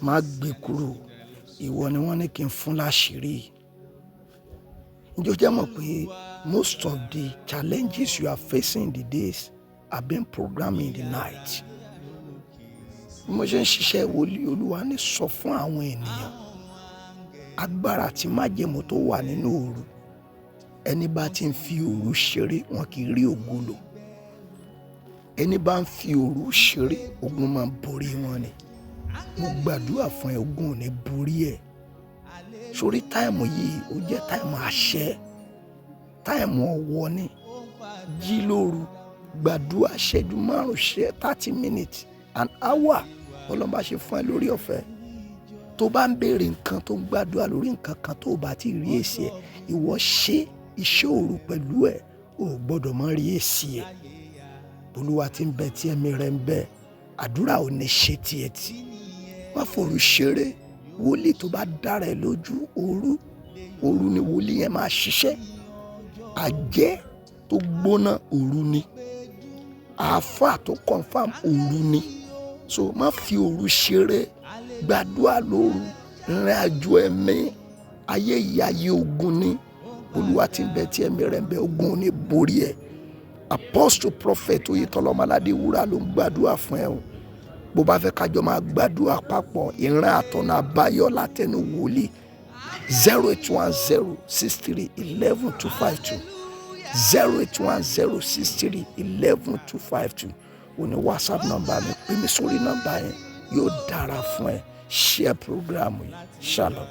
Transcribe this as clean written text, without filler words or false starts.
má gbé kúrò, ìwọ ni wọ́n ní kí n fún láṣìírí. Ǹjẹ́ o jẹ́ mọ̀ pé most of the challenges you are facing in the days have been programmed in the night. Bí mo ṣe ń ṣiṣẹ́ wòlíì Olúwa ní sọ fún àwọn ènìyàn agbára tí májẹ̀mú tó wà nínú òru. Ẹni bá ti ń fi òru ṣeré wọn kì í rí ògo lò. Ẹni bá ń fi òru ṣeré ogun máa ń borí wọn ni. Mo gbàdúrà fún ẹ, ogun ò ní borí ẹ. Sórí táìmù yìí ó jẹ́ táìmù àṣẹ, táìmù ọ̀wọ̀ ni. Jí lóru, gbàdúrà ṣẹ́jú 30 minutes, an hour. Ọlọ́run bá ṣe fún ẹ lórí ọ̀fẹ́. Tó bá ń béèrè nǹkan tó ń gbàdúrà lórí nǹkan kan tó bá ti rí èsì ẹ̀, ìwọ ṣe iṣẹ́ òru pẹ̀lú ẹ̀, o gbọ́dọ̀ má rí èsì ẹ̀. Olúwa tí ń bẹ tí ẹ̀mí rẹ̀ ń bẹ, àdúrà ò ní ṣe tiẹ̀ tì. Má fòru ṣeré. Wòlíì tó bá dára ẹ lójú òru ni wòlíì yẹn máa ṣiṣẹ́. Àjẹ́ tó gbóná òru ni. Àáfàá tó confam òru ni. So má fi òru ṣeré. Gbàdúrà lóru, rìn àjò ẹ̀mí. Ayé yìí ayé ogun ni. Olúwa tí ń bẹ tí ẹ̀mí rẹ̀ ń bẹ, ogun ò ní borí ẹ. Apostle prophet Oyètọ́lá Aladura ló ń gbàdúrà fún ẹ o. Bó bá fẹ́ kájọ máa gbàdúrà papọ̀, ìran àtọ̀nà àbáyọ látẹnu wòlíì 08106311252 08106311252 ó ní WhatsApp nọ́mbà mi. Pè mí sórí nọ́mbà yẹn, yóò dára fún ẹ. Share program yìí. Shalom.